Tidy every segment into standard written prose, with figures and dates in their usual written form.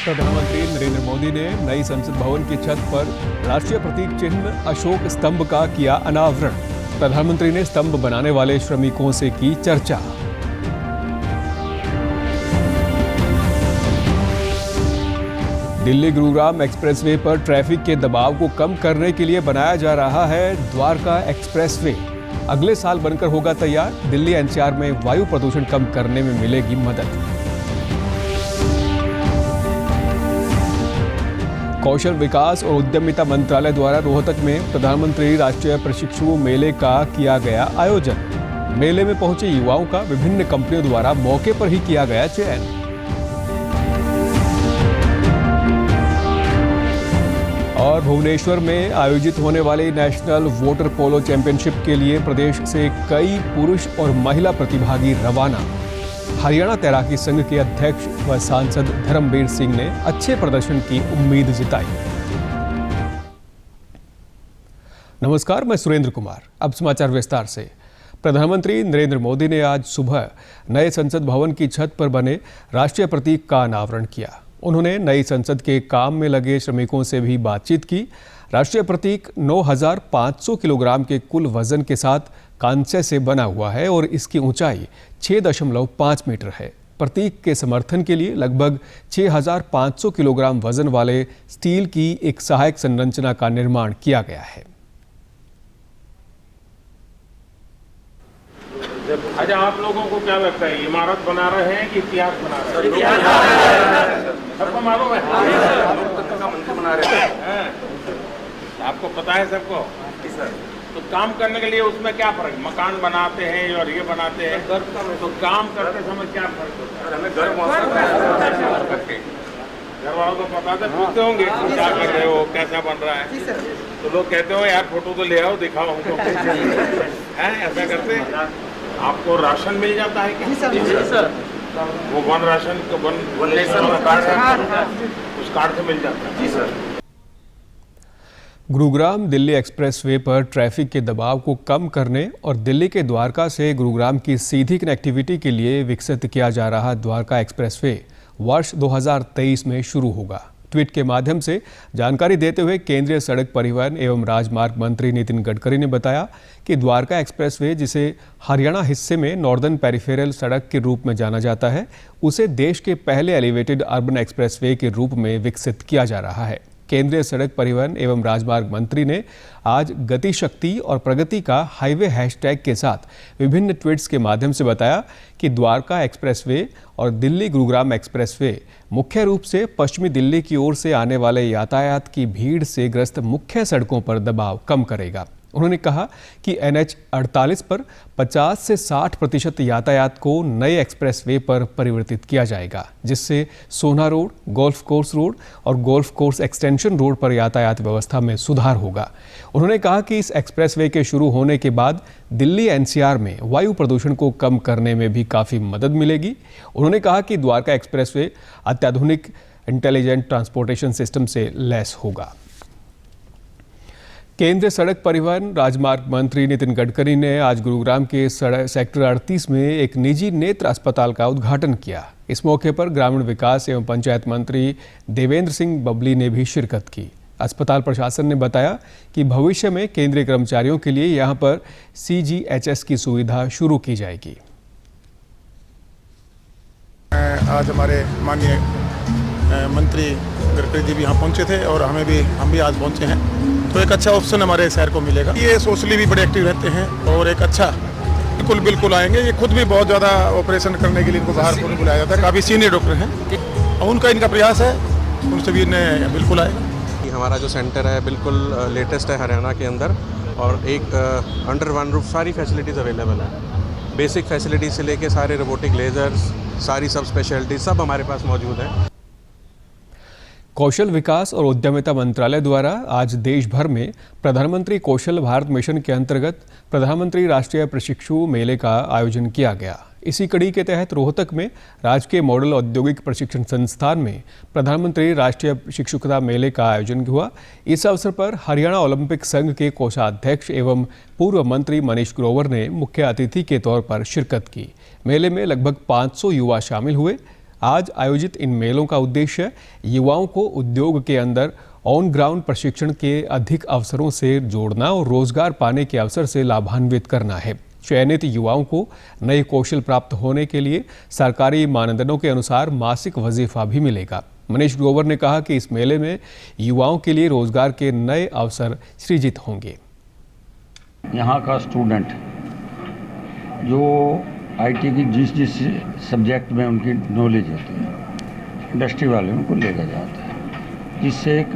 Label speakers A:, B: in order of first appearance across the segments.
A: प्रधानमंत्री नरेंद्र मोदी ने नई संसद भवन की छत पर राष्ट्रीय प्रतीक चिन्ह अशोक स्तंभ का किया अनावरण। प्रधानमंत्री ने स्तंभ बनाने वाले श्रमिकों से की चर्चा। दिल्ली गुरुग्राम एक्सप्रेसवे पर ट्रैफिक के दबाव को कम करने के लिए बनाया जा रहा है द्वारका एक्सप्रेसवे। अगले साल बनकर होगा तैयार। दिल्ली एनसीआर में वायु प्रदूषण कम करने में मिलेगी मदद। कौशल विकास और उद्यमिता मंत्रालय द्वारा रोहतक में प्रधानमंत्री राष्ट्रीय प्रशिक्षु मेले का किया गया आयोजन। मेले में पहुंचे युवाओं का विभिन्न कंपनियों द्वारा मौके पर ही किया गया चयन। और भुवनेश्वर में आयोजित होने वाली नेशनल वोटर पोलो चैंपियनशिप के लिए प्रदेश से कई पुरुष और महिला प्रतिभागी रवाना। हरियाणा तैराकी संघ के अध्यक्ष व सांसद धर्मवीर सिंह ने अच्छे प्रदर्शन की उम्मीद जताई। नमस्कार, मैं सुरेंद्र कुमार। अब समाचार विस्तार से। प्रधानमंत्री नरेंद्र मोदी ने आज सुबह नए संसद भवन की छत पर बने राष्ट्रीय प्रतीक का अनावरण किया। उन्होंने नई संसद के काम में लगे श्रमिकों से भी बातचीत की। राष्ट्रीय प्रतीक 9,500 किलोग्राम के कुल वजन के साथ कांस्य से बना हुआ है और इसकी ऊंचाई 6.5 मीटर है। प्रतीक के समर्थन के लिए लगभग 6,500 किलोग्राम वजन वाले स्टील की एक सहायक संरचना का निर्माण किया गया है।
B: अच्छा, आप लोगों को क्या लगता है, इमारत बना रहे हैं कि इतिहास बना रहे हैं? सबको मालूम है मंदिर बना रहे हैं। आपको पता है सबको? तो काम करने के लिए उसमें क्या फर्क? मकान बनाते हैं और ये बनाते हैं, तो काम करते समय क्या फर्क होता है? हमें घर वालों को पता था, पूछते होंगे क्या कर रहे हो, कैसा बन रहा है, तो लोग कहते हो यार फोटो तो ले आओ, दिखाओ हमको। ऐसा करते हैं। आपको राशन मिल जाता है क्या? जी सर। वो वन राशन उस कार्ड से मिल जाता है। जी सर।
A: गुरुग्राम दिल्ली एक्सप्रेसवे पर ट्रैफिक के दबाव को कम करने और दिल्ली के द्वारका से गुरुग्राम की सीधी कनेक्टिविटी के लिए विकसित किया जा रहा द्वारका एक्सप्रेसवे वर्ष 2023 में शुरू होगा। ट्वीट के माध्यम से जानकारी देते हुए केंद्रीय सड़क परिवहन एवं राजमार्ग मंत्री नितिन गडकरी ने बताया कि द्वारका एक्सप्रेसवे, जिसे हरियाणा हिस्से में नॉर्दर्न पेरिफेरल सड़क के रूप में जाना जाता है, उसे देश के पहले एलिवेटेड अर्बन एक्सप्रेसवे के रूप में विकसित किया जा रहा है। केंद्रीय सड़क परिवहन एवं राजमार्ग मंत्री ने आज गति शक्ति और प्रगति का हाईवे हैशटैग के साथ विभिन्न ट्वीट्स के माध्यम से बताया कि द्वारका एक्सप्रेसवे और दिल्ली गुरुग्राम एक्सप्रेसवे मुख्य रूप से पश्चिमी दिल्ली की ओर से आने वाले यातायात की भीड़ से ग्रस्त मुख्य सड़कों पर दबाव कम करेगा। उन्होंने कहा कि NH 48 पर 50 से 60% यातायात को नए एक्सप्रेसवे पर परिवर्तित किया जाएगा, जिससे सोना रोड, गोल्फ कोर्स रोड और गोल्फ कोर्स एक्सटेंशन रोड पर यातायात व्यवस्था में सुधार होगा। उन्होंने कहा कि इस एक्सप्रेसवे के शुरू होने के बाद दिल्ली NCR में वायु प्रदूषण को कम करने में भी काफ़ी मदद मिलेगी। उन्होंने कहा कि द्वारका एक्सप्रेसवे अत्याधुनिक इंटेलिजेंट ट्रांसपोर्टेशन सिस्टम से लैस होगा। केंद्रीय सड़क परिवहन राजमार्ग मंत्री नितिन गडकरी ने आज गुरुग्राम के सेक्टर 38 में एक निजी नेत्र अस्पताल का उद्घाटन किया। इस मौके पर ग्रामीण विकास एवं पंचायत मंत्री देवेंद्र सिंह बबली ने भी शिरकत की। अस्पताल प्रशासन ने बताया कि भविष्य में केंद्रीय कर्मचारियों के लिए यहां पर CGHS की सुविधा शुरू की जाएगी।
C: आज हमारे माननीय मंत्री गडकरी जी भी यहाँ पहुँचे थे और हम भी आज पहुँचे हैं, तो एक अच्छा ऑप्शन हमारे शहर को मिलेगा। ये सोशली भी बड़े एक्टिव रहते हैं और एक अच्छा बिल्कुल आएंगे। ये खुद भी बहुत ज़्यादा ऑपरेशन करने के लिए इनको बाहर को बुलाया जाता है। काफ़ी सीनियर डॉक्टर हैं और उनका इनका प्रयास है, उनसे भी इन्हें बिल्कुल आएगा।
D: हमारा जो सेंटर है बिल्कुल लेटेस्ट है हरियाणा के अंदर, और एक अंडर वन रूफ सारी फैसिलिटीज़ अवेलेबल है। बेसिक फैसिलिटीज से लेके सारे रोबोटिक लेजर्स, सारी सब स्पेशलिटी सब हमारे पास मौजूद है।
A: कौशल विकास और उद्यमिता मंत्रालय द्वारा आज देश भर में प्रधानमंत्री कौशल भारत मिशन के अंतर्गत प्रधानमंत्री राष्ट्रीय प्रशिक्षु मेले का आयोजन किया गया। इसी कड़ी के तहत रोहतक में राजकीय मॉडल औद्योगिक प्रशिक्षण संस्थान में प्रधानमंत्री राष्ट्रीय शिक्षुता मेले का आयोजन हुआ। इस अवसर पर हरियाणा ओलंपिक संघ के कोषाध्यक्ष एवं पूर्व मंत्री मनीष ग्रोवर ने मुख्य अतिथि के तौर पर शिरकत की। मेले में लगभग 500 युवा शामिल हुए। आज आयोजित इन मेलों का उद्देश्य युवाओं को उद्योग के अंदर ऑन ग्राउंड प्रशिक्षण के अधिक अवसरों से जोड़ना और रोजगार पाने के अवसर से लाभान्वित करना है। चयनित युवाओं को नए कौशल प्राप्त होने के लिए सरकारी मानदंडों के अनुसार मासिक वजीफा भी मिलेगा। मनीष ग्रोवर ने कहा कि इस मेले में युवाओं के लिए रोजगार के नए अवसर सृजित होंगे।
E: यहाँ का स्टूडेंट जो आईटी की जिस सब्जेक्ट में उनकी नॉलेज होती है, इंडस्ट्री वाले उनको लेकर जाते हैं, जिससे एक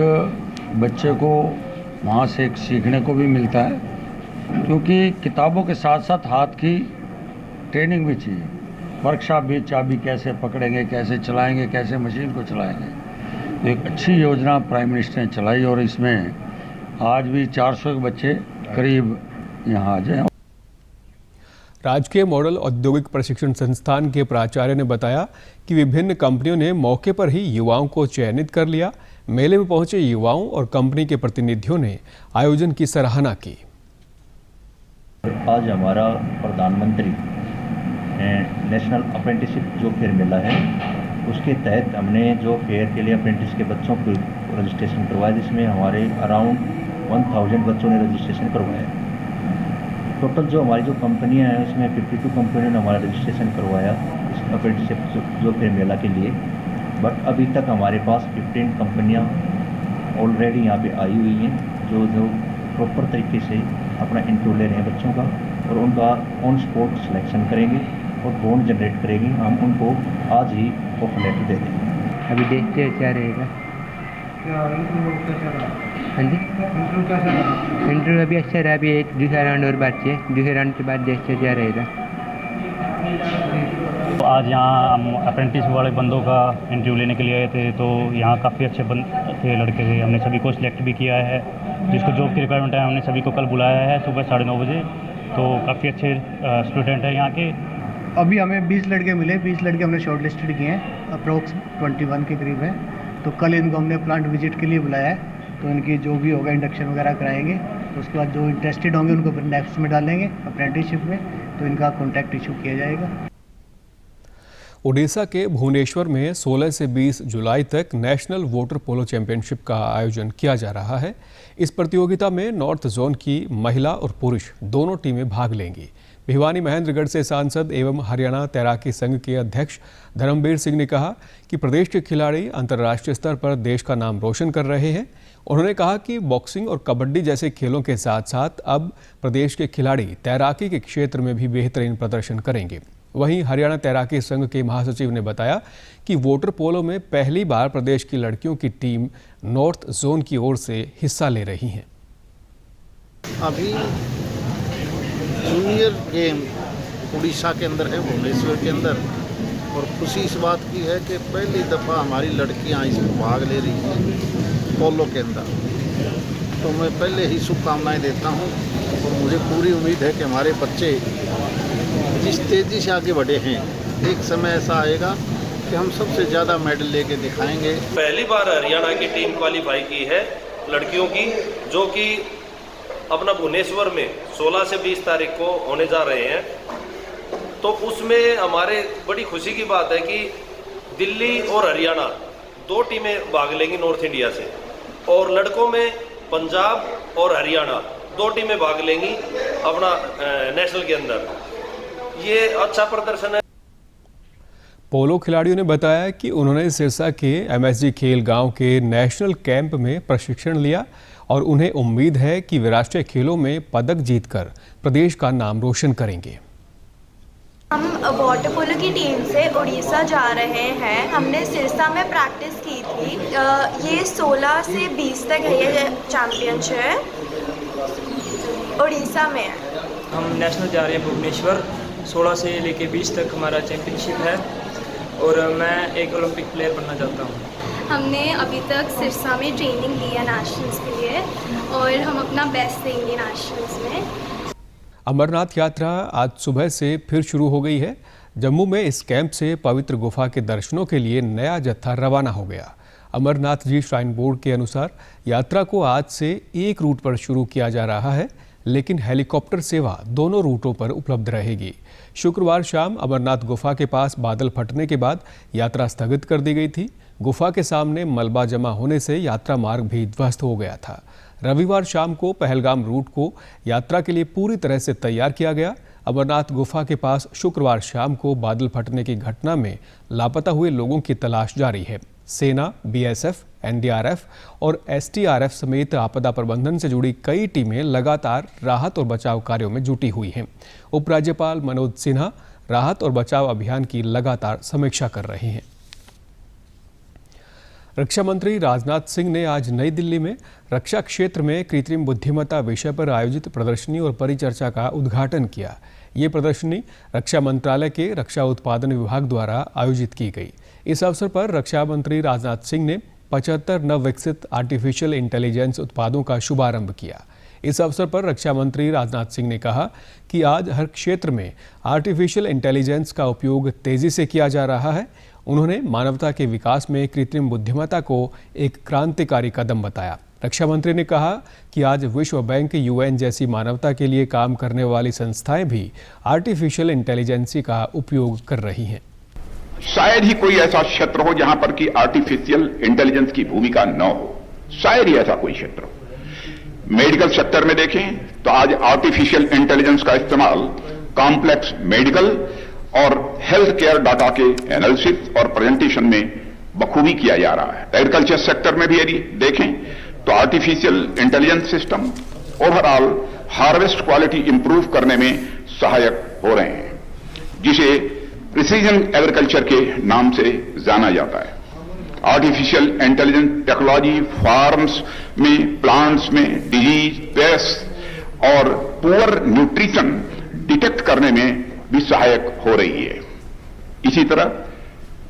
E: बच्चे को वहाँ से एक सीखने को भी मिलता है, क्योंकि किताबों के साथ साथ हाथ की ट्रेनिंग भी चाहिए। वर्कशॉप भी, चाबी कैसे पकड़ेंगे, कैसे चलाएंगे, कैसे मशीन को चलाएंगे। तो एक अच्छी योजना प्राइम मिनिस्टर ने चलाई और इसमें आज भी 400 के बच्चे करीब यहाँ आ जाए।
A: राजकीय मॉडल औद्योगिक प्रशिक्षण संस्थान के प्राचार्य ने बताया कि विभिन्न कंपनियों ने मौके पर ही युवाओं को चयनित कर लिया। मेले में पहुंचे युवाओं और कंपनी के प्रतिनिधियों ने आयोजन की सराहना की।
F: आज हमारा प्रधानमंत्री नेशनल अप्रेंटिसशिप जो फेयर मेला है, उसके तहत हमने जो फेयर के लिए अप्रेंटिस के बच्चों को रजिस्ट्रेशन करवाया, जिसमें हमारे अराउंड 1000 बच्चों ने रजिस्ट्रेशन करवाया। टोटल जो हमारी जो कंपनियां हैं उसमें 52 कंपनियों ने हमारा रजिस्ट्रेशन करवाया इस अप्रेंटिसशिप जो फेयर मेला के लिए। बट अभी तक हमारे पास 15 कंपनियां ऑलरेडी यहाँ पे आई हुई हैं जो प्रॉपर तरीके से अपना इंटरव्यू ले रहे हैं बच्चों का, और उनका ऑन स्पॉट सिलेक्शन करेंगे और बॉन्ड जनरेट करेंगे। हम उनको आज ही ऑफर लेटर दे देंगे।
G: अभी देखते हैं क्या रहेगा। हाँ जी, इंटरव्यू अभी अच्छा रहा। अभी एक दूसरा राउंड और बाकी है, दूसरे राउंड के बाद देखते हैं क्या रहेगा।
H: तो आज यहाँ हम अप्रेंटिस वाले बंदों का इंटरव्यू लेने के लिए आए थे, तो यहाँ काफ़ी अच्छे थे लड़के थे। हमने सभी को सिलेक्ट भी किया है, जिसको जॉब की रिक्वायरमेंट है हमने सभी को कल बुलाया है सुबह 9:30 बजे। तो काफ़ी अच्छे स्टूडेंट हैं यहाँ के।
I: अभी हमें 20 लड़के मिले, 20 लड़के हमने शॉर्ट लिस्टेड किए हैं, अप्रोक्स 21 के करीब है। तो कल इनको हमने प्लांट विजिट के लिए बुलाया है, तो इनकी जो भी होगा इंडक्शन वगैरह कराएंगे। तो उसके बाद जो इंटरेस्टेड होंगे उनको फिर नेक्स्ट में डालेंगे अप्रेंटिसशिप में, तो इनका कॉन्ट्रैक्ट इशू किया जाएगा।
A: ओडिशा के भुवनेश्वर में 16 से 20 जुलाई तक नेशनल वाटर पोलो चैंपियनशिप का आयोजन किया जा रहा है। इस प्रतियोगिता में नॉर्थ जोन की महिला और पुरुष दोनों टीमें भाग लेंगी। भिवानी महेंद्रगढ़ से सांसद एवं हरियाणा तैराकी संघ के अध्यक्ष धर्मवीर सिंह ने कहा कि प्रदेश के खिलाड़ी अंतर्राष्ट्रीय स्तर पर देश का नाम रोशन कर रहे हैं। उन्होंने कहा कि बॉक्सिंग और कबड्डी जैसे खेलों के साथ साथ अब प्रदेश के खिलाड़ी तैराकी के क्षेत्र में भी बेहतरीन प्रदर्शन करेंगे। वहीं हरियाणा तैराकी संघ के महासचिव ने बताया कि वाटर पोलो में पहली बार प्रदेश की लड़कियों की टीम नॉर्थ जोन की ओर से हिस्सा ले रही हैं।
J: अभी जूनियर गेम उड़ीसा के अंदर है, भुवनेश्वर के अंदर, और खुशी इस बात की है कि पहली दफ़ा हमारी लड़कियां इसमें भाग ले रही हैं पोलो के अंदर। तो मैं पहले ही शुभकामनाएं देता हूं, और मुझे पूरी उम्मीद है कि हमारे बच्चे जिस तेज़ी से आगे बढ़े हैं, एक समय ऐसा आएगा कि हम सबसे ज़्यादा मेडल लेके दिखाएंगे।
K: पहली बार हरियाणा की टीम क्वालिफाई की है लड़कियों की, जो कि अपना भुवनेश्वर में 16 से 20 तारीख को होने जा रहे हैं। तो उसमें हमारे बड़ी खुशी की बात है कि दिल्ली और हरियाणा दो टीमें भाग लेंगी नॉर्थ इंडिया से, और लड़कों में पंजाब और हरियाणा दो टीमें भाग लेंगी अपना नेशनल के अंदर। ये अच्छा प्रदर्शन है।
A: पोलो खिलाड़ियों ने बताया कि उन्होंने सिरसा के MSG खेल गांव के नेशनल कैंप में प्रशिक्षण लिया और उन्हें उम्मीद है कि वे राष्ट्रीय खेलों में पदक जीतकर प्रदेश का नाम रोशन करेंगे।
L: हम वाटर पोलो की टीम से उड़ीसा जा रहे हैं। हमने सिरसा में प्रैक्टिस की थी। ये 16 से 20 तक है, ये चैम्पियनशिप उड़ीसा में है।
M: हम नेशनल जा रहे हैं भुवनेश्वर, 16 से लेके 20 तक हमारा चैम्पियनशिप है, और मैं एक ओलंपिक प्लेयर बनना चाहता हूँ।
L: हमने अभी तक सिरसा में ट्रेनिंग ली है नेशनल्स के लिए, और हम अपना बेस्ट देंगे नेशनल्स में।
A: अमरनाथ यात्रा आज सुबह से फिर शुरू हो गई है। जम्मू में इस कैंप से पवित्र गुफा के दर्शनों के लिए नया जत्था रवाना हो गया। अमरनाथ जी श्राइन बोर्ड के अनुसार यात्रा को आज से एक रूट पर शुरू किया जा रहा है, लेकिन हेलीकॉप्टर सेवा दोनों रूटों पर उपलब्ध रहेगी। शुक्रवार शाम अमरनाथ गुफा के पास बादल फटने के बाद यात्रा स्थगित कर दी गई थी। गुफा के सामने मलबा जमा होने से यात्रा मार्ग भी ध्वस्त हो गया था। रविवार शाम को पहलगाम रूट को यात्रा के लिए पूरी तरह से तैयार किया गया। अमरनाथ गुफा के पास शुक्रवार शाम को बादल फटने की घटना में लापता हुए लोगों की तलाश जारी है। सेना, बीएसएफ, एनडीआरएफ और एसडीआरएफ समेत आपदा प्रबंधन से जुड़ी कई टीमें लगातार राहत और बचाव कार्यों में जुटी हुई हैं। उपराज्यपाल मनोज सिन्हा राहत और बचाव अभियान की लगातार समीक्षा कर रहे हैं। रक्षा मंत्री राजनाथ सिंह ने आज नई दिल्ली में रक्षा क्षेत्र में कृत्रिम बुद्धिमत्ता विषय पर आयोजित प्रदर्शनी और परिचर्चा का उद्घाटन किया। ये प्रदर्शनी रक्षा मंत्रालय के रक्षा उत्पादन विभाग द्वारा आयोजित की गई। इस अवसर पर रक्षा मंत्री राजनाथ सिंह ने 75 नवविकसित आर्टिफिशियल इंटेलिजेंस उत्पादों का शुभारंभ किया। इस अवसर पर रक्षा मंत्री राजनाथ सिंह ने कहा कि आज हर क्षेत्र में आर्टिफिशियल इंटेलिजेंस का उपयोग तेजी से किया जा रहा है। उन्होंने मानवता के विकास में कृत्रिम बुद्धिमत्ता को एक क्रांतिकारी कदम बताया। रक्षा मंत्री ने कहा कि आज विश्व बैंक, यूएन जैसी मानवता के लिए काम करने वाली संस्थाएं भी आर्टिफिशियल इंटेलिजेंस का उपयोग कर रही हैं।
N: शायद ही कोई ऐसा क्षेत्र हो जहां पर कि आर्टिफिशियल इंटेलिजेंस की भूमिका न हो। शायद ही ऐसा कोई क्षेत्र हो। मेडिकल सेक्टर में देखें तो आज आर्टिफिशियल इंटेलिजेंस का इस्तेमाल कॉम्प्लेक्स मेडिकल और हेल्थ केयर डाटा के एनालिसिस और प्रेजेंटेशन में बखूबी किया जा रहा है। एग्रीकल्चर सेक्टर में भी यदि देखें तो artificial intelligence system overall harvest quality improve करने में सहायक हो रहे हैं, जिसे प्रिसीजन एग्रीकल्चर के नाम से जाना जाता है। आर्टिफिशियल इंटेलिजेंस टेक्नोलॉजी फार्म्स में, प्लांट्स में डिजीज, पेस्ट और पुअर न्यूट्रिशन डिटेक्ट करने में भी सहायक हो रही है। इसी तरह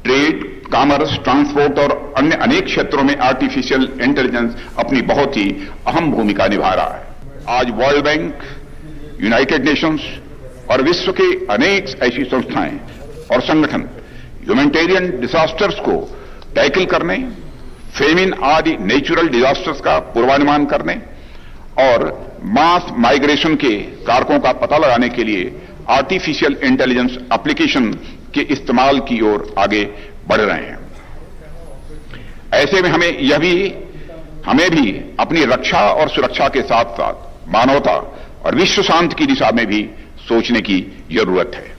N: ट्रेड, कॉमर्स, ट्रांसपोर्ट और अन्य अनेक क्षेत्रों में आर्टिफिशियल इंटेलिजेंस अपनी बहुत ही अहम भूमिका निभा रहा है। आज वर्ल्ड बैंक, यूनाइटेड नेशंस और विश्व के अनेक ऐसी संस्थाएं और संगठन ह्यूमैनिटेरियन डिजास्टर्स को टैकल करने, फेमिन आदि नेचुरल डिजास्टर्स का पूर्वानुमान करने और मास माइग्रेशन के कारकों का पता लगाने के लिए आर्टिफिशियल इंटेलिजेंस एप्लीकेशन के इस्तेमाल की ओर आगे बढ़ रहे हैं। ऐसे में हमें भी अपनी रक्षा और सुरक्षा के साथ साथ मानवता और विश्व शांति की दिशा में भी सोचने की जरूरत है।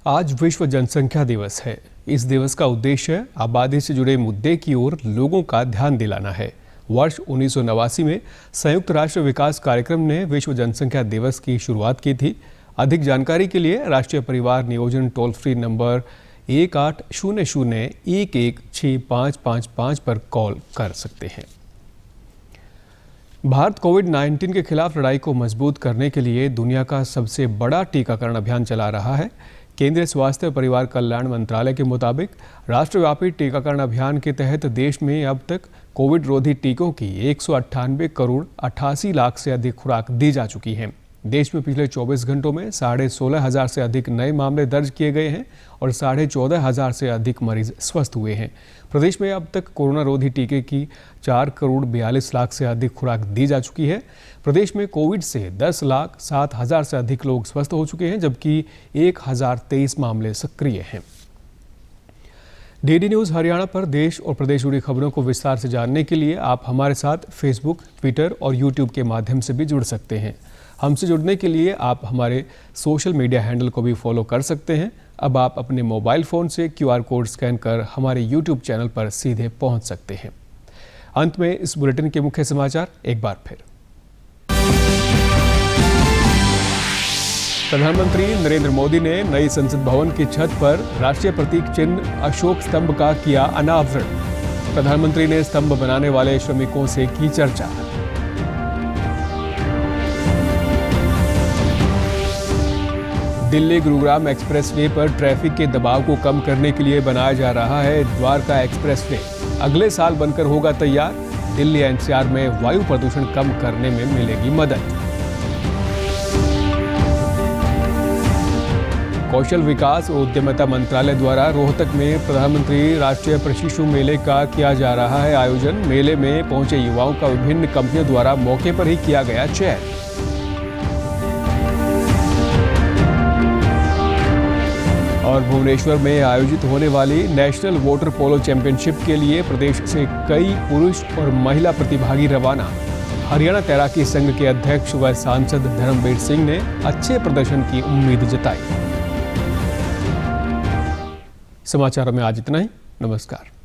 A: आज विश्व जनसंख्या दिवस है। इस दिवस का उद्देश्य आबादी से जुड़े मुद्दे की ओर लोगों का ध्यान दिलाना है। वर्ष 1989 में संयुक्त राष्ट्र विकास कार्यक्रम ने विश्व जनसंख्या दिवस की शुरुआत की थी। अधिक जानकारी के लिए राष्ट्रीय परिवार नियोजन टोल फ्री नंबर 1800-116555 पर कॉल कर सकते हैं। भारत कोविड-19 के खिलाफ लड़ाई को मजबूत करने के लिए दुनिया का सबसे बड़ा टीकाकरण अभियान चला रहा है। केंद्रीय स्वास्थ्य और परिवार कल्याण मंत्रालय के मुताबिक राष्ट्रव्यापी टीकाकरण अभियान के तहत देश में अब तक कोविड रोधी टीकों की 198 करोड़ 88 लाख से अधिक खुराक दी जा चुकी हैं। देश में पिछले 24 घंटों में 16,500 से अधिक नए मामले दर्ज किए गए हैं और 14,500 से अधिक मरीज स्वस्थ हुए हैं। प्रदेश में अब तक कोरोना रोधी टीके की 4 करोड़ 42 लाख से अधिक खुराक दी जा चुकी है। प्रदेश में कोविड से 10,07,000 से अधिक लोग स्वस्थ हो चुके हैं, जबकि 1,023 मामले सक्रिय हैं। डीडी न्यूज़ हरियाणा पर देश और प्रदेश जुड़ी खबरों को विस्तार से जानने के लिए आप हमारे साथ फेसबुक, ट्विटर और यूट्यूब के माध्यम से भी जुड़ सकते हैं। हमसे जुड़ने के लिए आप हमारे सोशल मीडिया हैंडल को भी फॉलो कर सकते हैं। अब आप अपने मोबाइल फ़ोन से QR कोड स्कैन कर हमारे YouTube चैनल पर सीधे पहुंच सकते हैं। अंत में इस बुलेटिन के मुख्य समाचार एक बार फिर। प्रधानमंत्री नरेंद्र मोदी ने नई संसद भवन की छत पर राष्ट्रीय प्रतीक चिन्ह अशोक स्तंभ का किया अनावरण। प्रधानमंत्री ने स्तंभ बनाने वाले श्रमिकों से की चर्चा। दिल्ली गुरुग्राम एक्सप्रेसवे पर ट्रैफिक के दबाव को कम करने के लिए बनाया जा रहा है द्वारका एक्सप्रेसवे। अगले साल बनकर होगा तैयार। दिल्ली NCR में वायु प्रदूषण कम करने में मिलेगी मदद। कौशल विकास और उद्यमिता मंत्रालय द्वारा रोहतक में प्रधानमंत्री राष्ट्रीय प्रशिक्षु मेले का किया जा रहा है आयोजन। मेले में पहुंचे युवाओं का विभिन्न कंपनियों द्वारा मौके पर ही किया गया चयन। और भुवनेश्वर में आयोजित होने वाली नेशनल वाटर पोलो चैंपियनशिप के लिए प्रदेश से कई पुरुष और महिला प्रतिभागी रवाना। हरियाणा तैराकी संघ के अध्यक्ष व सांसद धर्मवीर सिंह ने अच्छे प्रदर्शन की उम्मीद जताई। समाचारों में आज इतना ही। नमस्कार।